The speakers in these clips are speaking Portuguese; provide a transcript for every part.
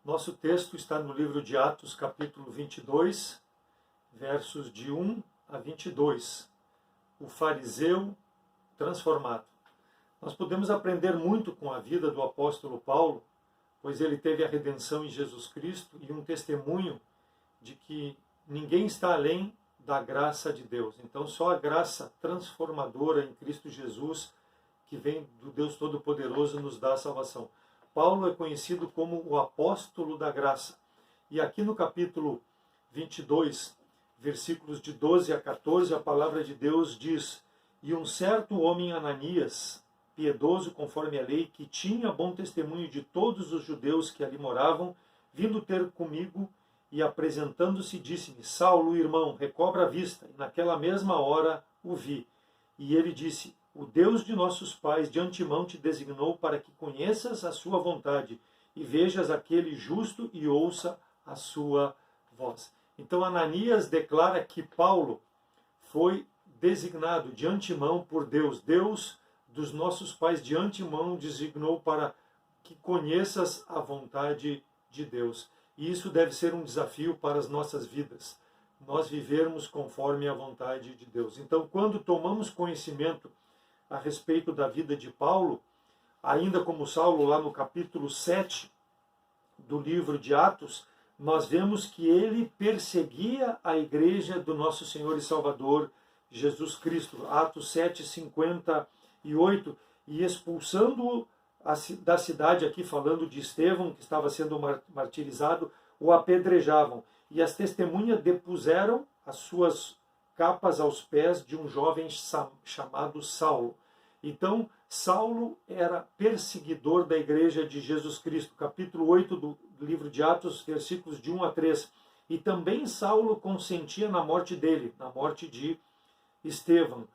Nosso texto está no livro de Atos, capítulo 22, versos de 1 a 22. O fariseu transformado. Nós podemos aprender muito com a vida do apóstolo Paulo, pois ele teve a redenção em Jesus Cristo e um testemunho de que ninguém está além da graça de Deus. Então, só a graça transformadora em Cristo Jesus, que vem do Deus Todo-Poderoso, nos dá a salvação. Paulo é conhecido como o apóstolo da graça. E aqui no capítulo 22, versículos de 12 a 14, a palavra de Deus diz: E um certo homem, Ananias, piedoso conforme a lei, que tinha bom testemunho de todos os judeus que ali moravam, vindo ter comigo e apresentando-se, disse-me: Saulo, irmão, recobra a vista. E naquela mesma hora o vi. E ele disse: O Deus de nossos pais de antemão te designou para que conheças a sua vontade e vejas aquele justo e ouça a sua voz. Então Ananias declara que Paulo foi designado de antemão por Deus. Deus dos nossos pais de antemão designou para que conheças a vontade de Deus. E isso deve ser um desafio para as nossas vidas, nós vivermos conforme a vontade de Deus. Então, quando tomamos conhecimento a respeito da vida de Paulo, ainda como Saulo, lá no capítulo 7 do livro de Atos, nós vemos que ele perseguia a igreja do nosso Senhor e Salvador Jesus Cristo. Atos 7, 58, e expulsando-o da cidade, aqui falando de Estevão, que estava sendo martirizado, o apedrejavam. E as testemunhas depuseram as suas capas aos pés de um jovem chamado Saulo. Então, Saulo era perseguidor da igreja de Jesus Cristo. Capítulo 8 do livro de Atos, versículos de 1 a 3. E também Saulo consentia na morte dele, na morte de Estevão.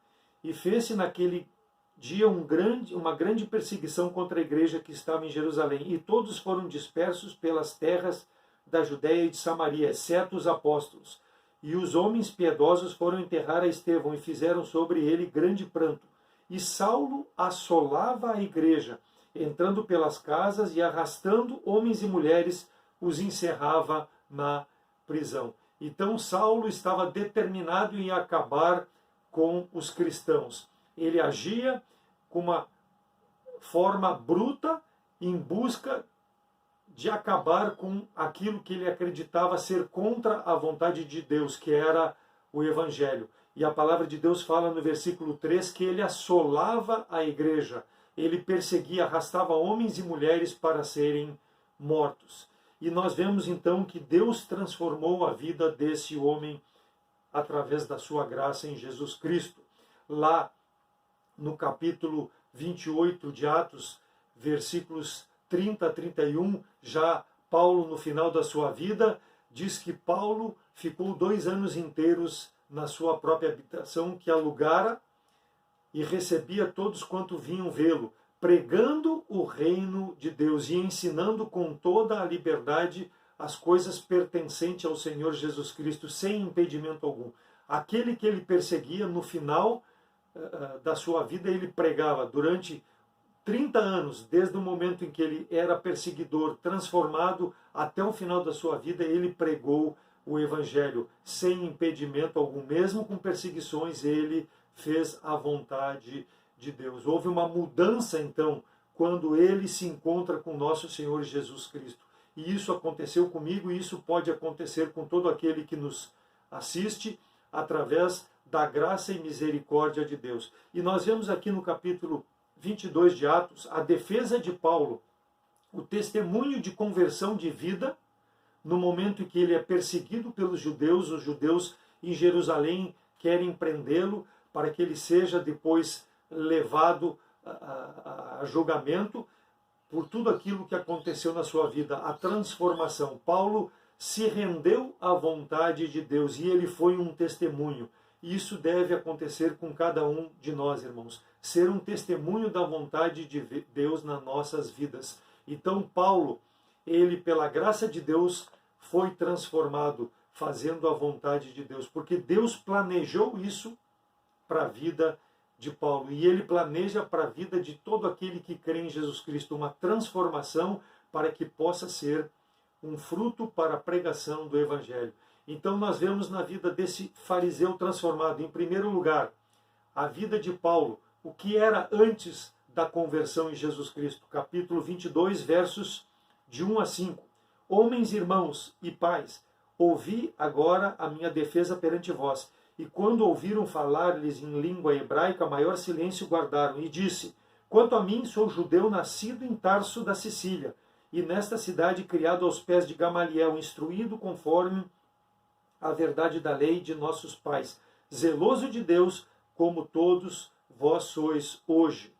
E fez-se naquele dia uma grande perseguição contra a igreja que estava em Jerusalém. E todos foram dispersos pelas terras da Judéia e de Samaria, exceto os apóstolos. E os homens piedosos foram enterrar a Estevão e fizeram sobre ele grande pranto. E Saulo assolava a igreja, entrando pelas casas e arrastando homens e mulheres, os encerrava na prisão. Então Saulo estava determinado em acabar com os cristãos. Ele agia com uma forma bruta em busca de acabar com aquilo que ele acreditava ser contra a vontade de Deus, que era o Evangelho. E a palavra de Deus fala no versículo 3 que ele assolava a igreja, ele perseguia, arrastava homens e mulheres para serem mortos. E nós vemos então que Deus transformou a vida desse homem através da sua graça em Jesus Cristo. Lá no capítulo 28 de Atos, versículos 30 a 31, já Paulo, no final da sua vida, diz que Paulo ficou 2 anos inteiros na sua própria habitação que alugara e recebia todos quanto vinham vê-lo, pregando o reino de Deus e ensinando com toda a liberdade as coisas pertencentes ao Senhor Jesus Cristo, sem impedimento algum. Aquele que ele perseguia, no final da sua vida, ele pregava durante 30 anos, desde o momento em que ele era perseguidor, transformado, até o final da sua vida, ele pregou o Evangelho sem impedimento algum. Mesmo com perseguições, ele fez a vontade de Deus. Houve uma mudança, então, quando ele se encontra com nosso Senhor Jesus Cristo. E isso aconteceu comigo, e isso pode acontecer com todo aquele que nos assiste, através da graça e misericórdia de Deus. E nós vemos aqui no capítulo 22 de Atos, a defesa de Paulo, o testemunho de conversão de vida, no momento em que ele é perseguido pelos judeus, os judeus em Jerusalém querem prendê-lo para que ele seja depois levado a julgamento por tudo aquilo que aconteceu na sua vida, a transformação. Paulo se rendeu à vontade de Deus e ele foi um testemunho. Isso deve acontecer com cada um de nós, irmãos. Ser um testemunho da vontade de Deus nas nossas vidas. Então Paulo, ele pela graça de Deus foi transformado, fazendo a vontade de Deus, porque Deus planejou isso para a vida de Paulo, e ele planeja para a vida de todo aquele que crê em Jesus Cristo, uma transformação para que possa ser um fruto para a pregação do Evangelho. Então nós vemos na vida desse fariseu transformado, em primeiro lugar, a vida de Paulo, o que era antes da conversão em Jesus Cristo. Capítulo 22, versos de 1 a 5. Homens, irmãos e pais, ouvi agora a minha defesa perante vós. E quando ouviram falar-lhes em língua hebraica, maior silêncio guardaram. E disse, quanto a mim, sou judeu nascido em Tarso da Sicília, e nesta cidade criado aos pés de Gamaliel, instruído conforme a verdade da lei de nossos pais, zeloso de Deus, como todos vós sois hoje.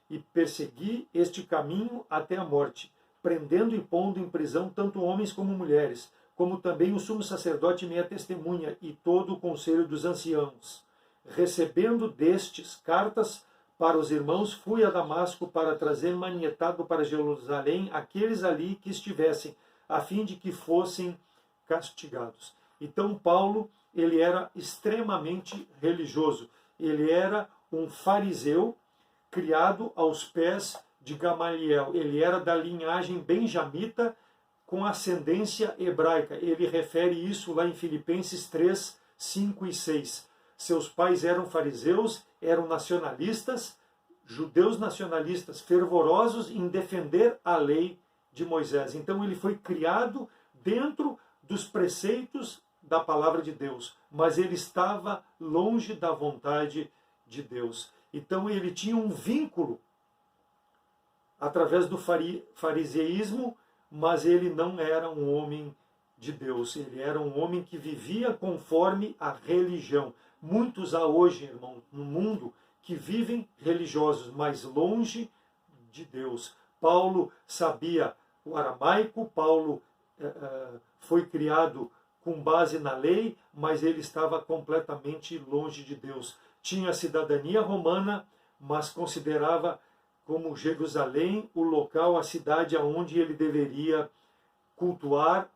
E persegui este caminho até a morte, prendendo e pondo em prisão tanto homens como mulheres, como também o sumo sacerdote minha testemunha e todo o conselho dos anciãos. Recebendo destes cartas para os irmãos, fui a Damasco para trazer manietado para Jerusalém aqueles ali que estivessem, a fim de que fossem castigados. Então Paulo, ele era extremamente religioso. Ele era um fariseu criado aos pés de Gamaliel. Ele era da linhagem benjamita com ascendência hebraica. Ele refere isso lá em Filipenses 3, 5 e 6. Seus pais eram fariseus, eram nacionalistas, judeus nacionalistas, fervorosos em defender a lei de Moisés. Então ele foi criado dentro dos preceitos da palavra de Deus, mas ele estava longe da vontade de Deus. Então ele tinha um vínculo através do fariseísmo, mas ele não era um homem de Deus. Ele era um homem que vivia conforme a religião. Muitos há hoje, irmão, no mundo, que vivem religiosos, mas longe de Deus. Paulo sabia o aramaico, Paulo foi criado com base na lei, mas ele estava completamente longe de Deus. Tinha cidadania romana, mas considerava como Jerusalém o local, a cidade aonde ele deveria cultuar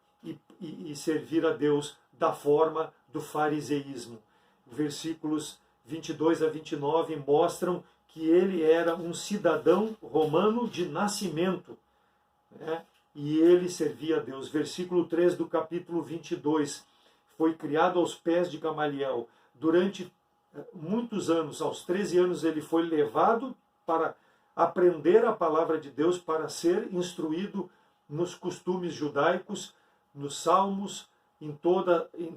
e servir a Deus da forma do fariseísmo. Versículos 22 a 29 mostram que ele era um cidadão romano de nascimento, né? E ele servia a Deus. Versículo 3 do capítulo 22, foi criado aos pés de Gamaliel. Durante muitos anos, aos 13 anos, ele foi levado para aprender a palavra de Deus, para ser instruído nos costumes judaicos, nos salmos, em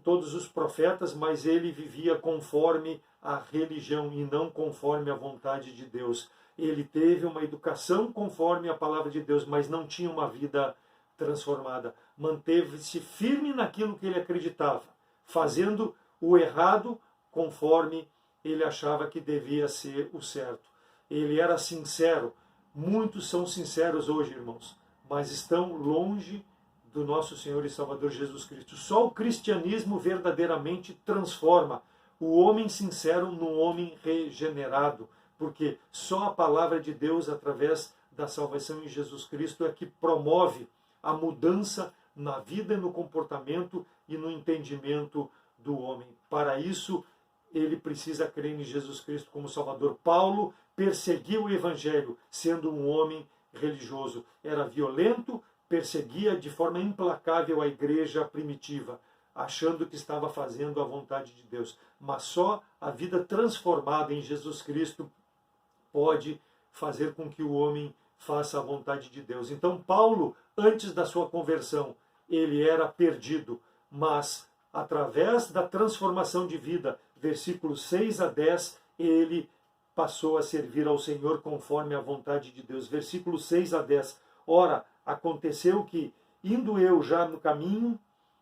todos os profetas, mas ele vivia conforme a religião e não conforme a vontade de Deus. Ele teve uma educação conforme a palavra de Deus, mas não tinha uma vida transformada. Manteve-se firme naquilo que ele acreditava, fazendo o errado conforme ele achava que devia ser o certo. Ele era sincero. Muitos são sinceros hoje, irmãos, mas estão longe do nosso Senhor e Salvador Jesus Cristo. Só o cristianismo verdadeiramente transforma o homem sincero num homem regenerado, porque só a palavra de Deus, através da salvação em Jesus Cristo, é que promove a mudança na vida e no comportamento e no entendimento do homem. Para isso, ele precisa crer em Jesus Cristo como Salvador. Paulo perseguiu o Evangelho, sendo um homem religioso. Era violento, perseguia de forma implacável a igreja primitiva, achando que estava fazendo a vontade de Deus. Mas só a vida transformada em Jesus Cristo pode fazer com que o homem faça a vontade de Deus. Então Paulo, antes da sua conversão, ele era perdido, mas através da transformação de vida, versículos 6 a 10, ele passou a servir ao Senhor conforme a vontade de Deus. Versículos 6 a 10. Ora, aconteceu que, indo eu já no caminho,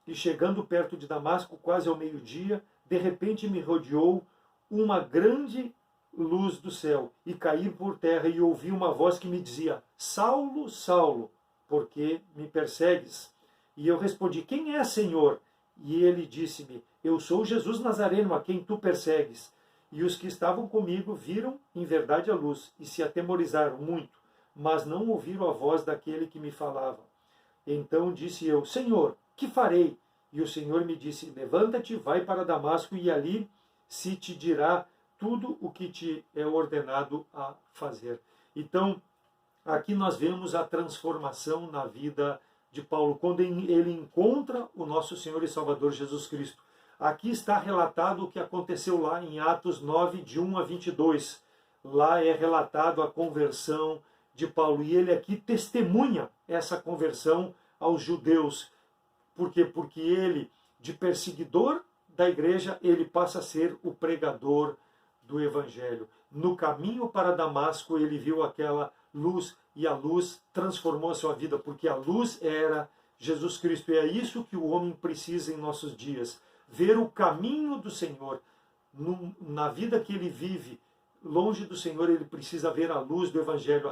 e chegando perto de Damasco, quase ao meio-dia, de repente me rodeou uma grande luz do céu, e caí por terra, e ouvi uma voz que me dizia, Saulo, Saulo, por que me persegues? E eu respondi, quem é, Senhor? E ele disse-me, eu sou Jesus Nazareno, a quem tu persegues. E os que estavam comigo viram, em verdade, a luz, e se atemorizaram muito, mas não ouviram a voz daquele que me falava. Então disse eu, Senhor, que farei? E o Senhor me disse, levanta-te, vai para Damasco, e ali se te dirá tudo o que te é ordenado a fazer. Então, aqui nós vemos a transformação na vida de Paulo, quando ele encontra o nosso Senhor e Salvador Jesus Cristo. Aqui está relatado o que aconteceu lá em Atos 9, de 1 a 22. Lá é relatado a conversão de Paulo. E ele aqui testemunha essa conversão aos judeus. Por quê? Porque ele, de perseguidor da igreja, ele passa a ser o pregador do Evangelho. No caminho para Damasco, ele viu aquela luz e a luz transformou a sua vida, porque a luz era Jesus Cristo. E é isso que o homem precisa em nossos dias. Ver o caminho do Senhor. Na vida que ele vive, longe do Senhor, ele precisa ver a luz do Evangelho.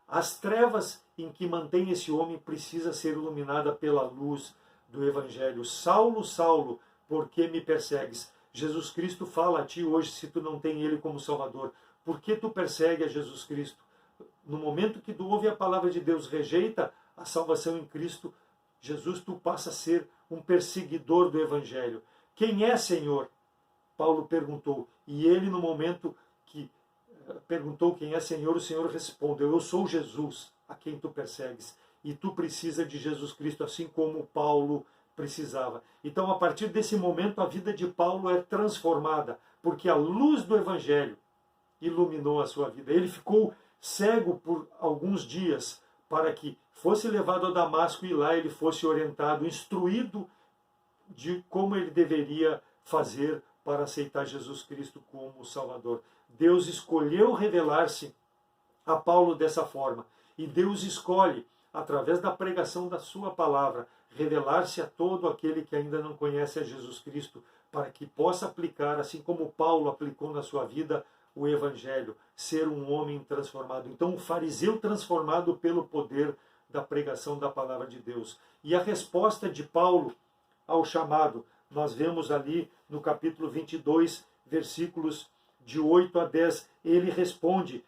As trevas em que mantém esse homem precisa ser iluminada pela luz do Evangelho. Saulo, Saulo, por que me persegues? Jesus Cristo fala a ti hoje, se tu não tem ele como Salvador. Por que tu persegue a Jesus Cristo? No momento que tu ouve a palavra de Deus, rejeita a salvação em Cristo Jesus, tu passa a ser um perseguidor do Evangelho. Quem é, Senhor? Paulo perguntou. E ele, no momento que perguntou quem é Senhor, o Senhor respondeu: eu sou Jesus, a quem tu persegues. E tu precisa de Jesus Cristo, assim como Paulo precisava. Então, a partir desse momento, a vida de Paulo é transformada, porque a luz do Evangelho iluminou a sua vida. Ele ficou cego por alguns dias, para que fosse levado a Damasco e lá ele fosse orientado, instruído de como ele deveria fazer para aceitar Jesus Cristo como Salvador. Deus escolheu revelar-se a Paulo dessa forma. E Deus escolhe, através da pregação da sua palavra, revelar-se a todo aquele que ainda não conhece a Jesus Cristo, para que possa aplicar, assim como Paulo aplicou na sua vida, o Evangelho, ser um homem transformado. Então, o fariseu transformado pelo poder da pregação da palavra de Deus. E a resposta de Paulo ao chamado, nós vemos ali no capítulo 22, versículos de 8 a 10, ele responde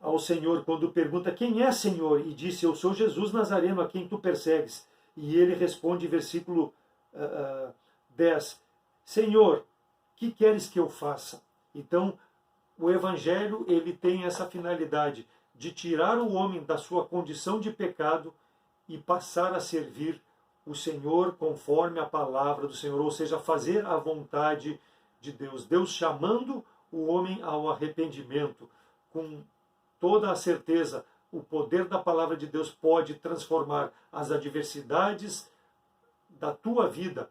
ao Senhor quando pergunta: quem é, Senhor? E disse: eu sou Jesus Nazareno, a quem tu persegues. E ele responde, versículo 10, Senhor, que queres que eu faça? Então, o Evangelho, ele tem essa finalidade de tirar o homem da sua condição de pecado e passar a servir o Senhor conforme a palavra do Senhor, ou seja, fazer a vontade de Deus. Deus chamando o homem ao arrependimento. Com toda a certeza, o poder da palavra de Deus pode transformar as adversidades da tua vida,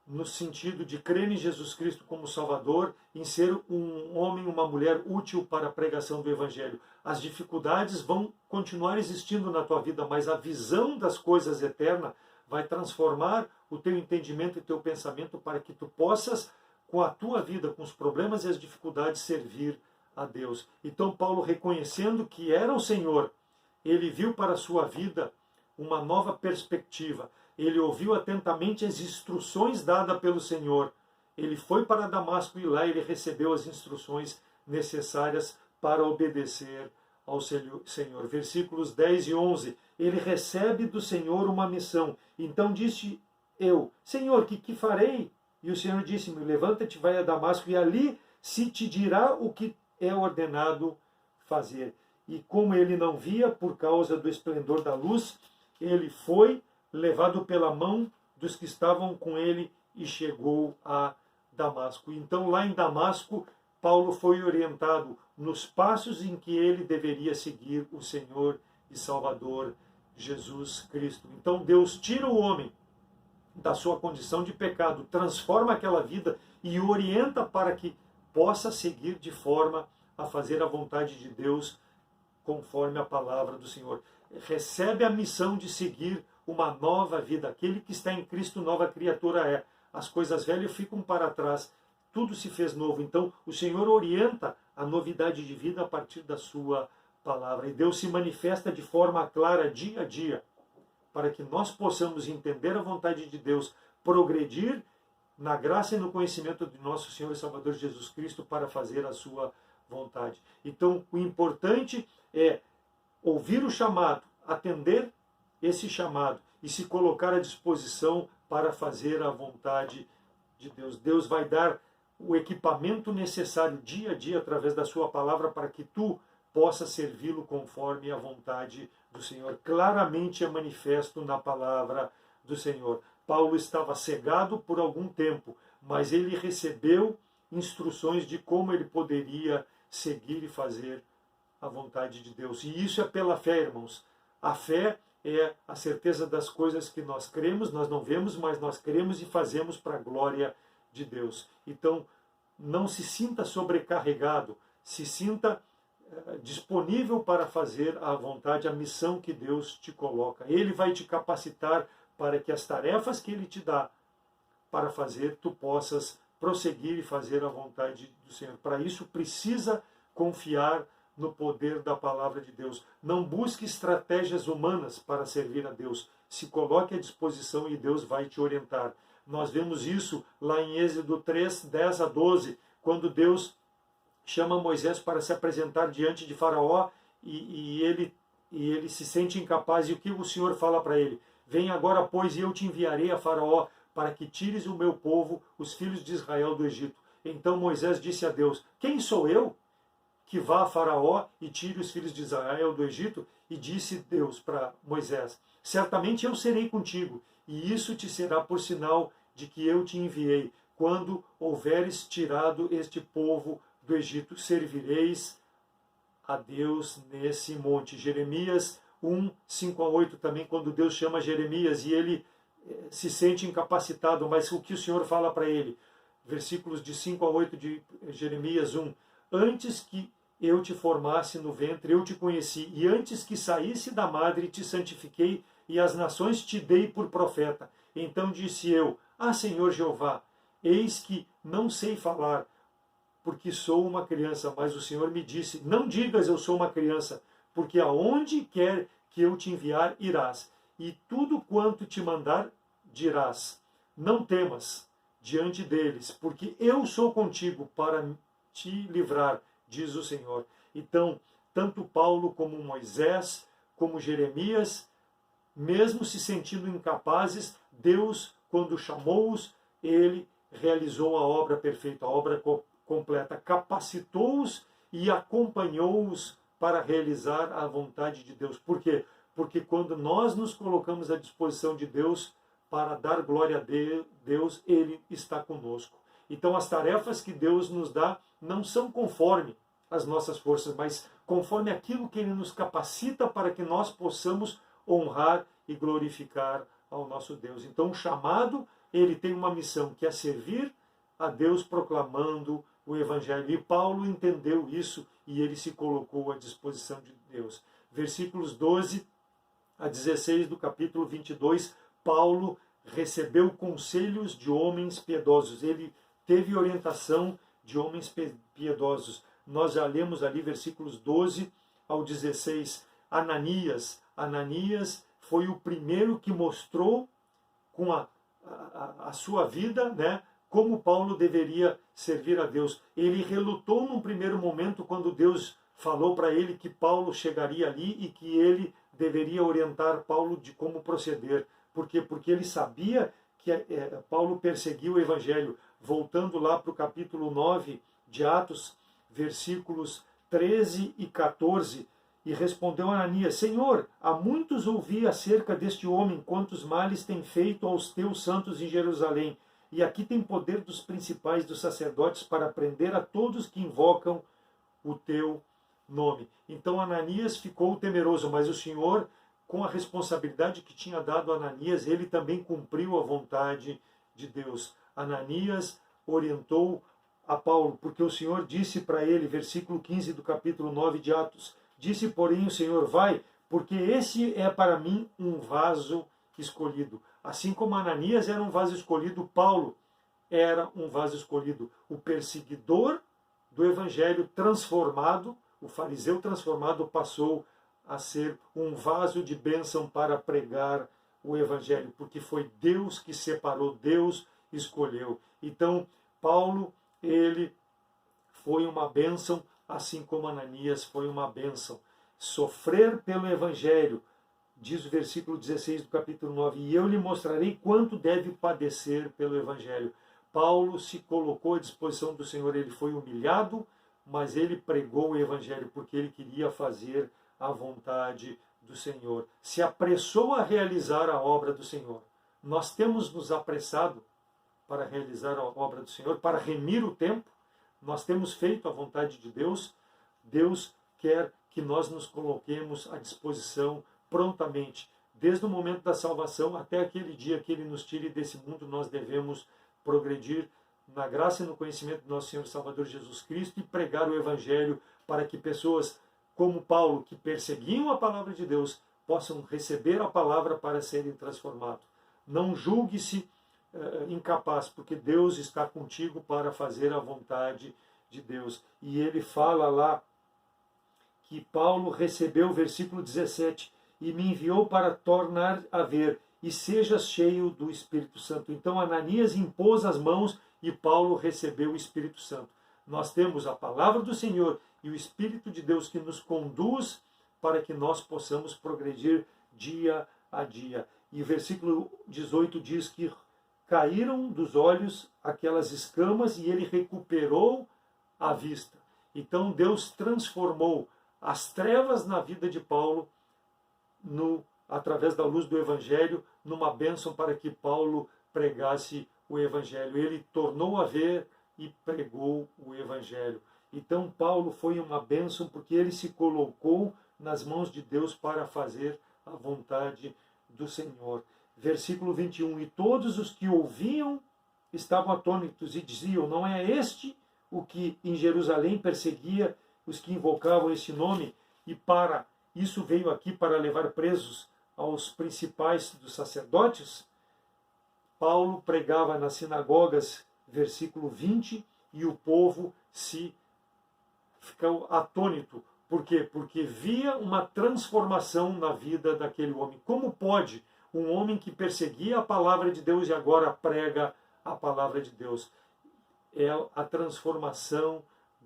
no sentido de crer em Jesus Cristo como Salvador, em ser um homem, uma mulher útil para a pregação do Evangelho. As dificuldades vão continuar existindo na tua vida, mas a visão das coisas eternas vai transformar o teu entendimento e teu pensamento para que tu possas, com a tua vida, com os problemas e as dificuldades, servir a Deus. Então Paulo, reconhecendo que era o Senhor, ele viu para a sua vida uma nova perspectiva. Ele ouviu atentamente as instruções dadas pelo Senhor. Ele foi para Damasco e lá ele recebeu as instruções necessárias para obedecer ao Senhor. Versículos 10 e 11. Ele recebe do Senhor uma missão. Então disse eu: Senhor, que farei? E o Senhor disse-me: levanta-te, vai a Damasco e ali se te dirá o que é ordenado fazer. E como ele não via por causa do esplendor da luz, ele foi levado pela mão dos que estavam com ele e chegou a Damasco. Então, lá em Damasco, Paulo foi orientado nos passos em que ele deveria seguir o Senhor e Salvador Jesus Cristo. Então, Deus tira o homem da sua condição de pecado, transforma aquela vida e o orienta para que possa seguir de forma a fazer a vontade de Deus conforme a palavra do Senhor. Recebe a missão de seguir uma nova vida. Aquele que está em Cristo, nova criatura é. As coisas velhas ficam para trás. Tudo se fez novo. Então, o Senhor orienta a novidade de vida a partir da sua palavra. E Deus se manifesta de forma clara dia a dia, para que nós possamos entender a vontade de Deus, progredir na graça e no conhecimento de nosso Senhor e Salvador Jesus Cristo para fazer a sua vontade. Então, o importante é ouvir o chamado, atender esse chamado e se colocar à disposição para fazer a vontade de Deus. Deus vai dar o equipamento necessário dia a dia através da sua palavra para que tu possa servi-lo conforme a vontade do Senhor. Claramente é manifesto na palavra do Senhor. Paulo estava cegado por algum tempo, mas ele recebeu instruções de como ele poderia seguir e fazer a vontade de Deus. E isso é pela fé, irmãos. A fé é a certeza das coisas que nós cremos, nós não vemos, mas nós cremos e fazemos para a glória de Deus. Então, não se sinta sobrecarregado, se sinta disponível para fazer a vontade, a missão que Deus te coloca. Ele vai te capacitar para que as tarefas que Ele te dá para fazer, tu possas prosseguir e fazer a vontade do Senhor. Para isso, precisa confiar no poder da palavra de Deus. Não busque estratégias humanas para servir a Deus. Se coloque à disposição e Deus vai te orientar. Nós vemos isso lá em Êxodo 3, 10 a 12, quando Deus chama Moisés para se apresentar diante de Faraó e ele se sente incapaz. E o que o Senhor fala para ele? Vem agora, pois, e eu te enviarei a Faraó para que tires o meu povo, os filhos de Israel, do Egito. Então Moisés disse a Deus, quem sou eu que vá a Faraó e tire os filhos de Israel do Egito? E disse Deus para Moisés, certamente eu serei contigo, e isso te será por sinal de que eu te enviei. Quando houveres tirado este povo do Egito, servireis a Deus nesse monte. Jeremias 1, 5 a 8 também, quando Deus chama Jeremias e ele se sente incapacitado, mas o que o Senhor fala para ele? Versículos de 5 a 8 de Jeremias 1. Antes que eu te formasse no ventre, eu te conheci, e antes que saísse da madre, te santifiquei, e as nações te dei por profeta. Então disse eu, Senhor Jeová, eis que não sei falar, porque sou uma criança. Mas o Senhor me disse, não digas eu sou uma criança, porque aonde quer que eu te enviar, irás, e tudo quanto te mandar, dirás. Não temas diante deles, porque eu sou contigo para te livrar, diz o Senhor. Então, tanto Paulo como Moisés, como Jeremias, mesmo se sentindo incapazes, Deus, quando chamou-os, ele realizou a obra perfeita, a obra completa, capacitou-os e acompanhou-os para realizar a vontade de Deus. Por quê? Porque quando nós nos colocamos à disposição de Deus para dar glória a Deus, Ele está conosco. Então as tarefas que Deus nos dá não são conforme as nossas forças, mas conforme aquilo que Ele nos capacita para que nós possamos honrar e glorificar ao nosso Deus. Então o chamado, ele tem uma missão, que é servir a Deus proclamando o Evangelho. E Paulo entendeu isso e ele se colocou à disposição de Deus. Versículos 12 a 16 do capítulo 22, Paulo recebeu conselhos de homens piedosos. Ele teve orientação de homens piedosos. Nós já lemos ali versículos 12 ao 16. Ananias foi o primeiro que mostrou com a sua vida, né, como Paulo deveria servir a Deus. Ele relutou num primeiro momento quando Deus falou para ele que Paulo chegaria ali e que ele deveria orientar Paulo de como proceder. Por quê? Porque ele sabia que Paulo perseguiu o Evangelho. Voltando lá para o capítulo 9 de Atos, versículos 13 e 14, e respondeu Ananias, Senhor, há muitos ouvi acerca deste homem, quantos males tem feito aos teus santos em Jerusalém. E aqui tem poder dos principais dos sacerdotes para prender a todos que invocam o teu nome. Então Ananias ficou temeroso, mas o Senhor, com a responsabilidade que tinha dado a Ananias, ele também cumpriu a vontade de Deus. Ananias orientou a Paulo, porque o Senhor disse para ele, versículo 15 do capítulo 9 de Atos, disse, porém, o Senhor, vai, porque esse é para mim um vaso escolhido. Assim como Ananias era um vaso escolhido, Paulo era um vaso escolhido. O perseguidor do Evangelho transformado, o fariseu transformado, passou a ser um vaso de bênção para pregar o Evangelho, porque foi Deus que separou, Deus escolheu. Então, Paulo, ele foi uma bênção, assim como Ananias foi uma bênção. Sofrer pelo Evangelho, diz o versículo 16 do capítulo 9, e eu lhe mostrarei quanto deve padecer pelo Evangelho. Paulo se colocou à disposição do Senhor, ele foi humilhado, mas ele pregou o Evangelho porque ele queria fazer a vontade do Senhor. Se apressou a realizar a obra do Senhor. Nós temos nos apressado para realizar a obra do Senhor, para remir o tempo. Nós temos feito a vontade de Deus. Deus quer que nós nos coloquemos à disposição prontamente. Desde o momento da salvação até aquele dia que Ele nos tire desse mundo, nós devemos progredir na graça e no conhecimento do nosso Senhor e Salvador Jesus Cristo e pregar o Evangelho para que pessoas como Paulo, que perseguiam a palavra de Deus, possam receber a palavra para serem transformados. Não julgue-se incapaz, porque Deus está contigo para fazer a vontade de Deus. E ele fala lá que Paulo recebeu, versículo 17, e me enviou para tornar a ver, e sejas cheio do Espírito Santo. Então Ananias impôs as mãos e Paulo recebeu o Espírito Santo. Nós temos a palavra do Senhor e o Espírito de Deus que nos conduz para que nós possamos progredir dia a dia. E o versículo 18 diz que caíram dos olhos aquelas escamas e ele recuperou a vista. Então Deus transformou as trevas na vida de Paulo através da luz do Evangelho numa bênção para que Paulo pregasse o Evangelho. Ele tornou a ver e pregou o Evangelho. Então Paulo foi uma bênção porque ele se colocou nas mãos de Deus para fazer a vontade do Senhor. Versículo 21, e todos os que ouviam estavam atônitos e diziam, não é este o que em Jerusalém perseguia os que invocavam este nome? E isso veio aqui para levar presos aos principais dos sacerdotes? Paulo pregava nas sinagogas, versículo 20, e o povo ficou atônito. Por quê? Porque via uma transformação na vida daquele homem. Como pode um homem que perseguia a palavra de Deus e agora prega a palavra de Deus? É a transformação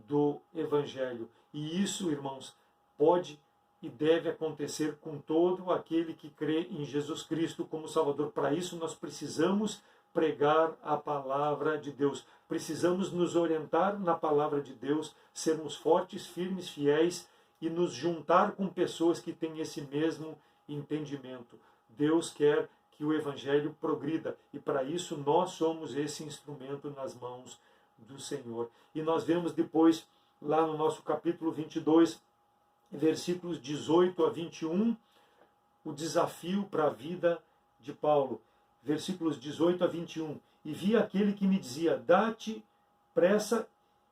do Evangelho. E isso, irmãos, pode e deve acontecer com todo aquele que crê em Jesus Cristo como Salvador. Para isso nós precisamos pregar a palavra de Deus. Precisamos nos orientar na palavra de Deus, sermos fortes, firmes, fiéis e nos juntar com pessoas que têm esse mesmo entendimento. Deus quer que o Evangelho progrida e para isso nós somos esse instrumento nas mãos do Senhor. E nós vemos depois, lá no nosso capítulo 22, versículos 18 a 21, o desafio para a vida de Paulo. Versículos 18 a 21. E vi aquele que me dizia, dá-te pressa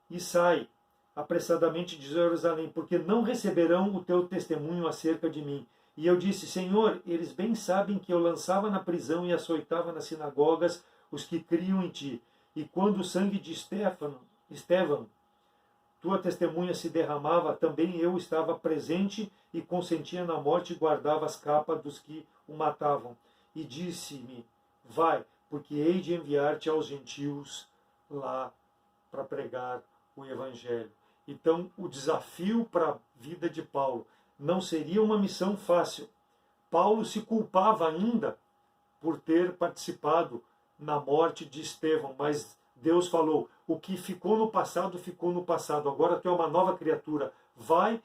e sai apressadamente de Jerusalém, porque não receberão o teu testemunho acerca de mim. E eu disse, Senhor, eles bem sabem que eu lançava na prisão e açoitava nas sinagogas os que criam em ti. E quando o sangue de Estevão, tua testemunha se derramava, também eu estava presente e consentia na morte e guardava as capas dos que o matavam. E disse-me, vai, porque hei de enviar-te aos gentios lá para pregar o Evangelho. Então, o desafio para a vida de Paulo não seria uma missão fácil. Paulo se culpava ainda por ter participado na morte de Estevão, mas Deus falou, o que ficou no passado, agora tu é uma nova criatura, vai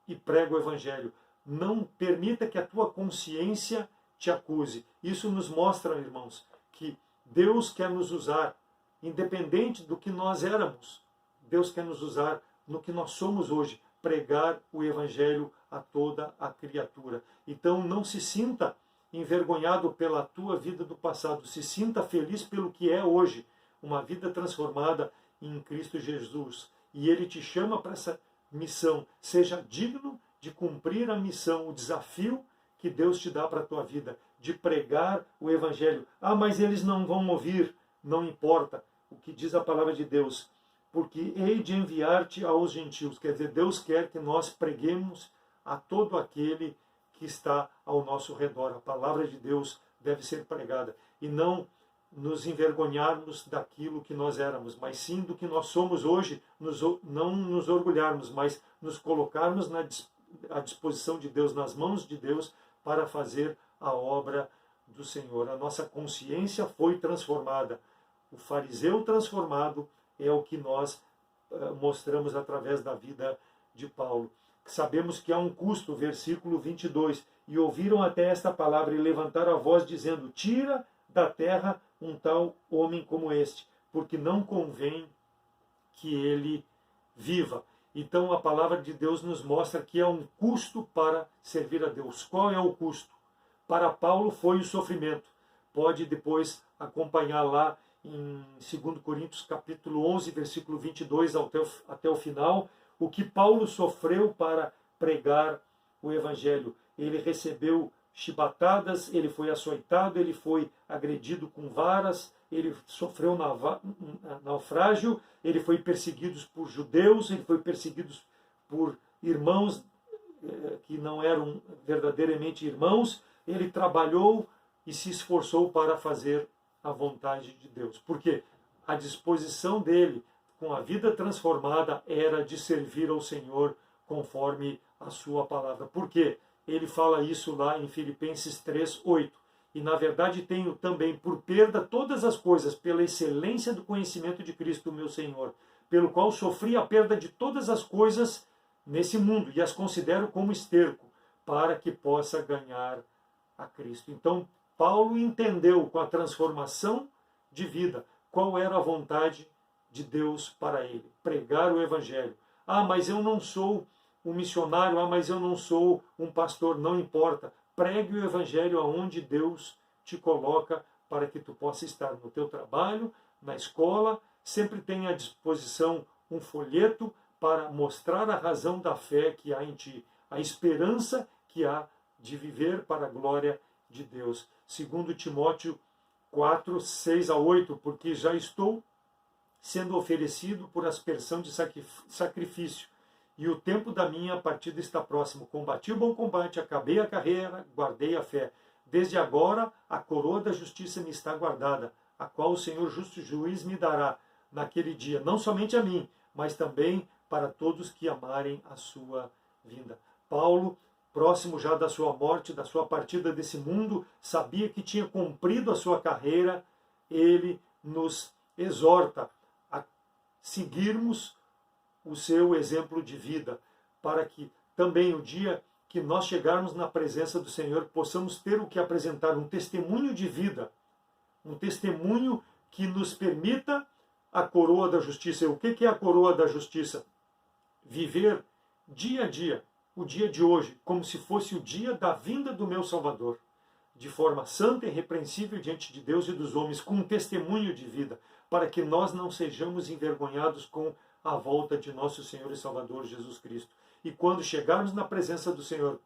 e prega o Evangelho. Não permita que a tua consciência te acuse. Isso nos mostra, irmãos, que Deus quer nos usar, independente do que nós éramos. Deus quer nos usar no que nós somos hoje, pregar o Evangelho a toda a criatura. Então não se sinta envergonhado pela tua vida do passado, se sinta feliz pelo que é hoje, uma vida transformada em Cristo Jesus. E Ele te chama para essa missão. Seja digno de cumprir a missão, o desafio que Deus te dá para a tua vida, de pregar o Evangelho. Ah, mas eles não vão ouvir, não importa. O que diz a palavra de Deus, porque hei de enviar-te aos gentios. Quer dizer, Deus quer que nós preguemos a todo aquele que está ao nosso redor. A palavra de Deus deve ser pregada. E não nos envergonharmos daquilo que nós éramos, mas sim do que nós somos hoje, não nos orgulharmos, mas nos colocarmos à disposição de Deus, nas mãos de Deus, para fazer a obra do Senhor. A nossa consciência foi transformada. O fariseu transformado é o que nós mostramos através da vida de Paulo. Sabemos que há um custo, versículo 22, e ouviram até esta palavra e levantaram a voz dizendo, tira da terra um tal homem como este, porque não convém que ele viva. Então a palavra de Deus nos mostra que há um custo para servir a Deus. Qual é o custo? Para Paulo foi o sofrimento. Pode depois acompanhar lá em 2 Coríntios capítulo 11, versículo 22 até o final, o que Paulo sofreu para pregar o Evangelho. Ele recebeu chibatadas, ele foi açoitado, ele foi agredido com varas, ele sofreu naufrágio, ele foi perseguido por judeus, ele foi perseguido por irmãos que não eram verdadeiramente irmãos, ele trabalhou e se esforçou para fazer a vontade de Deus. Porque a disposição dele, com a vida transformada, era de servir ao Senhor conforme a sua palavra. Por quê? Ele fala isso lá em Filipenses 3:8. E na verdade tenho também por perda todas as coisas pela excelência do conhecimento de Cristo, meu Senhor, pelo qual sofri a perda de todas as coisas nesse mundo e as considero como esterco, para que possa ganhar a Cristo. Então, Paulo entendeu com a transformação de vida qual era a vontade de Deus para ele, pregar o Evangelho. Ah, mas eu não sou um missionário, ah, mas eu não sou um pastor, não importa. Pregue o Evangelho aonde Deus te coloca para que tu possa estar no teu trabalho, na escola, sempre tenha à disposição um folheto para mostrar a razão da fé que há em ti, a esperança que há de viver para a glória de Deus. Segundo Timóteo 4, 6-8, porque já estou sendo oferecido por aspersão de sacrifício, e o tempo da minha partida está próximo. Combati o bom combate, acabei a carreira, guardei a fé. Desde agora a coroa da justiça me está guardada, a qual o Senhor justo juiz me dará naquele dia, não somente a mim, mas também para todos que amarem a sua vinda. Paulo, próximo já da sua morte, da sua partida desse mundo, sabia que tinha cumprido a sua carreira. Ele nos exorta a seguirmos o seu exemplo de vida, para que também o dia que nós chegarmos na presença do Senhor, possamos ter o que apresentar, um testemunho de vida, um testemunho que nos permita a coroa da justiça. E o que é a coroa da justiça? Viver dia a dia, o dia de hoje, como se fosse o dia da vinda do meu Salvador, de forma santa e irrepreensível diante de Deus e dos homens, com um testemunho de vida, para que nós não sejamos envergonhados com a volta de nosso Senhor e Salvador Jesus Cristo. E quando chegarmos na presença do Senhor,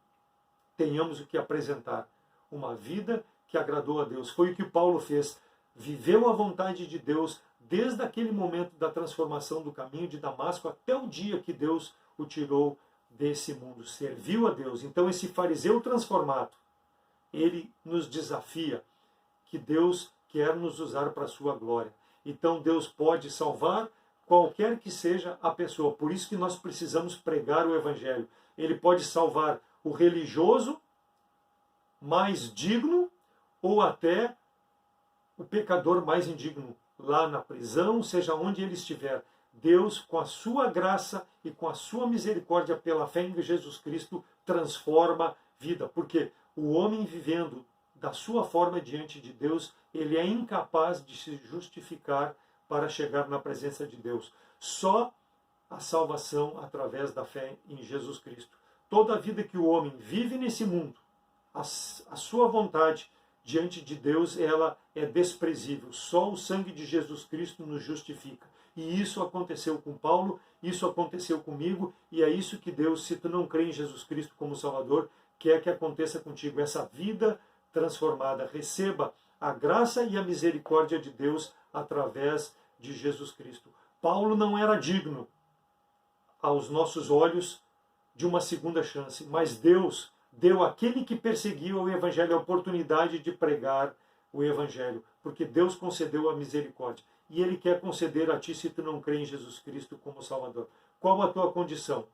tenhamos o que apresentar, uma vida que agradou a Deus. Foi o que Paulo fez, viveu a vontade de Deus desde aquele momento da transformação do caminho de Damasco até o dia que Deus o tirou desse mundo, serviu a Deus. Então esse fariseu transformado, ele nos desafia que Deus quer nos usar para a sua glória. Então Deus pode salvar qualquer que seja a pessoa. Por isso que nós precisamos pregar o Evangelho. Ele pode salvar o religioso mais digno ou até o pecador mais indigno, lá na prisão, seja onde ele estiver. Deus, com a sua graça e com a sua misericórdia pela fé em Jesus Cristo, transforma vida. Porque o homem vivendo da sua forma diante de Deus, ele é incapaz de se justificar para chegar na presença de Deus. Só a salvação através da fé em Jesus Cristo. Toda a vida que o homem vive nesse mundo, a sua vontade diante de Deus, ela é desprezível. Só o sangue de Jesus Cristo nos justifica. E isso aconteceu com Paulo, isso aconteceu comigo, e é isso que Deus, se tu não crê em Jesus Cristo como Salvador, quer que aconteça contigo. Essa vida transformada. Receba a graça e a misericórdia de Deus através de Jesus Cristo. Paulo não era digno, aos nossos olhos, de uma segunda chance, mas Deus deu àquele que perseguiu o Evangelho a oportunidade de pregar o Evangelho, porque Deus concedeu a misericórdia. E Ele quer conceder a ti se tu não crê em Jesus Cristo como Salvador. Qual a tua condição?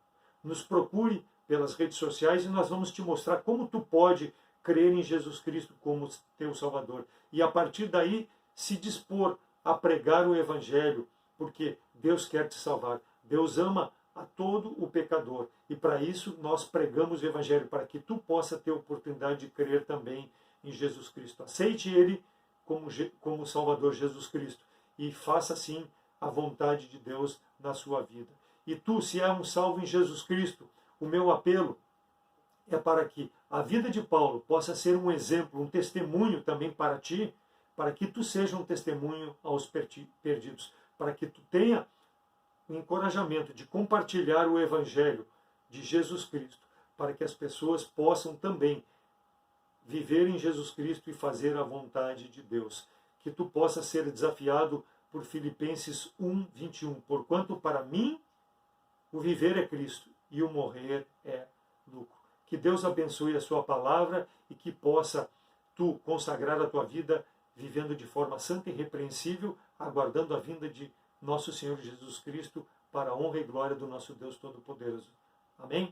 Nos procure pelas redes sociais e nós vamos te mostrar como tu pode crer em Jesus Cristo como teu Salvador. E a partir daí, se dispor a pregar o Evangelho, porque Deus quer te salvar. Deus ama a todo o pecador. E para isso nós pregamos o Evangelho, para que tu possa ter a oportunidade de crer também em Jesus Cristo. Aceite Ele como Salvador Jesus Cristo e faça assim a vontade de Deus na sua vida. E tu, se é um salvo em Jesus Cristo, o meu apelo é para que a vida de Paulo possa ser um exemplo, um testemunho também para ti, para que tu seja um testemunho aos perdidos, para que tu tenha o encorajamento de compartilhar o Evangelho de Jesus Cristo, para que as pessoas possam também viver em Jesus Cristo e fazer a vontade de Deus. Que tu possa ser desafiado por Filipenses 1:21. Porquanto para mim o viver é Cristo e o morrer é lucro. Que Deus abençoe a sua palavra e que possa tu consagrar a tua vida vivendo de forma santa e irrepreensível, aguardando a vinda de nosso Senhor Jesus Cristo para a honra e glória do nosso Deus Todo-Poderoso. Amém?